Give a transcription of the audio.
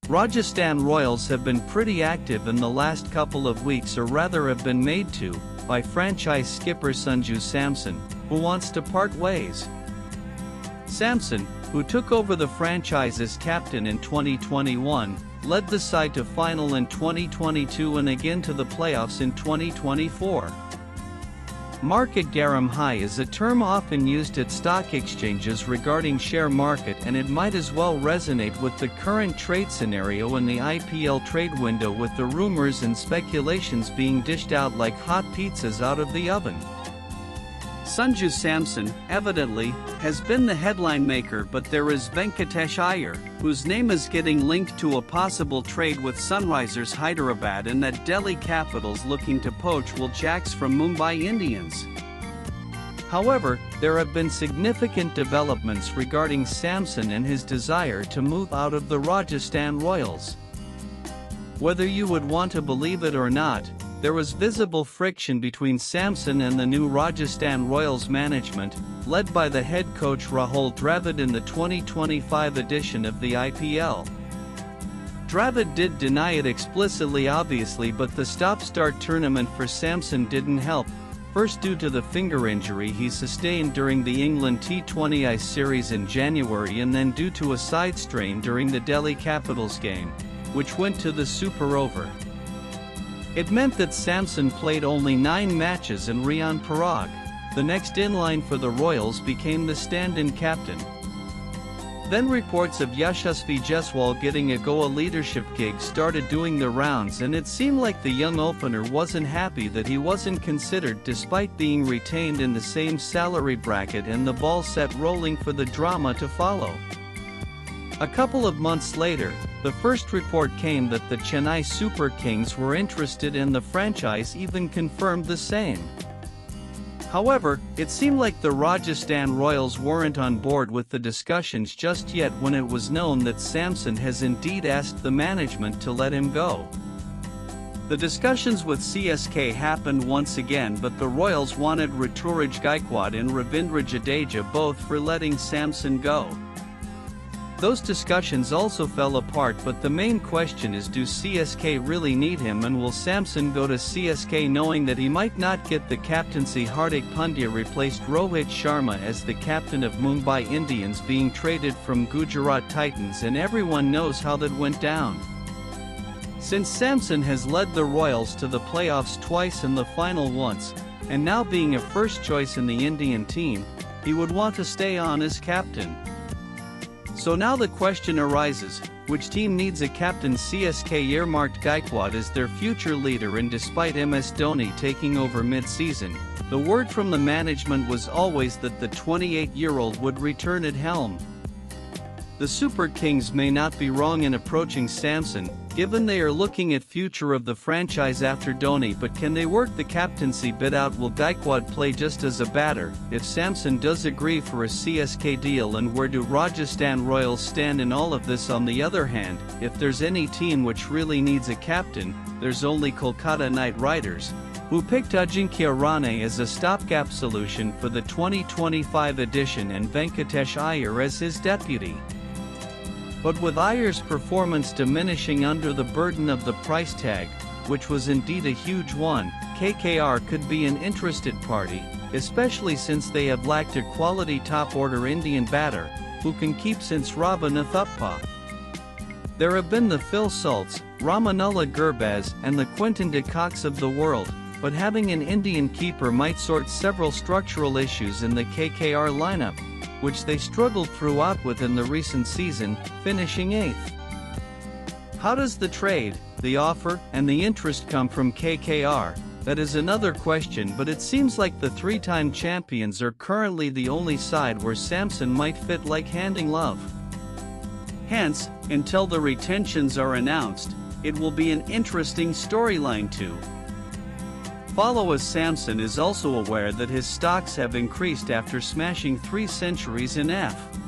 Rajasthan Royals have been pretty active in the last couple of weeks, or rather have been made to, by franchise skipper Sanju Samson, who wants to part ways. Samson, who took over the franchise as captain in 2021, led the side to final in 2022 and again to the playoffs in 2024. Market garam high is a term often used at stock exchanges regarding share market, and it might as well resonate with the current trade scenario in the IPL trade window, with the rumors and speculations being dished out like hot pizzas out of the oven. Sanju Samson, evidently, has been the headline maker, but there is Venkatesh Iyer, whose name is getting linked to a possible trade with Sunrisers Hyderabad, and that Delhi Capitals looking to poach Will Jacks from Mumbai Indians. However, there have been significant developments regarding Samson and his desire to move out of the Rajasthan Royals. Whether you would want to believe it or not, there was visible friction between Samson and the new Rajasthan Royals management, led by the head coach Rahul Dravid in the 2025 edition of the IPL. Dravid did deny it explicitly, obviously, but the stop-start tournament for Samson didn't help, first due to the finger injury he sustained during the England T20I series in January, and then due to a side strain during the Delhi Capitals game, which went to the super over. It meant that Samson played only 9 matches, and Riyan Parag, the next in line for the Royals, became the stand-in captain. Then reports of Yashasvi Jaiswal getting a Goa leadership gig started doing the rounds, and it seemed like the young opener wasn't happy that he wasn't considered despite being retained in the same salary bracket, and the ball set rolling for the drama to follow. A couple of months later, the first report came that the Chennai Super Kings were interested, and the franchise even confirmed the same. However, it seemed like the Rajasthan Royals weren't on board with the discussions just yet when it was known that Samson has indeed asked the management to let him go. The discussions with CSK happened once again, but the Royals wanted Ruturaj Gaikwad and Ravindra Jadeja both for letting Samson go. Those discussions also fell apart, but the main question is, do CSK really need him, and will Samson go to CSK knowing that he might not get the captaincy? Hardik Pandya replaced Rohit Sharma as the captain of Mumbai Indians, being traded from Gujarat Titans, and everyone knows how that went down. Since Samson has led the Royals to the playoffs twice and the final once, and now being a first choice in the Indian team, he would want to stay on as captain. So now the question arises, which team needs a captain? CSK earmarked Gaikwad as their future leader, and despite MS Dhoni taking over mid-season, the word from the management was always that the 28-year-old would return at helm. The Super Kings may not be wrong in approaching Samson, given they are looking at future of the franchise after Dhoni, but can they work the captaincy bid out? Will Gaikwad play just as a batter if Samson does agree for a CSK deal, and where do Rajasthan Royals stand in all of this? On the other hand, if there's any team which really needs a captain, there's only Kolkata Knight Riders, who picked Ajinkya Rahane as a stopgap solution for the 2025 edition and Venkatesh Iyer as his deputy. But with Iyer's performance diminishing under the burden of the price tag, which was indeed a huge one, KKR could be an interested party, especially since they have lacked a quality top-order Indian batter, who can keep since Ravana Thuppa. There have been the Phil Salts, Ramanullah Gurbaz, and the Quinton de Koks of the world, but having an Indian keeper might sort several structural issues in the KKR lineup, which they struggled throughout with in the recent season, finishing 8th. How does the trade, the offer, and the interest come from KKR? That is another question, but it seems like the 3-time champions are currently the only side where Samson might fit like hand in glove. Hence, until the retentions are announced, it will be an interesting storyline to follow, as Samson is also aware that his stocks have increased after smashing 3 centuries in F1.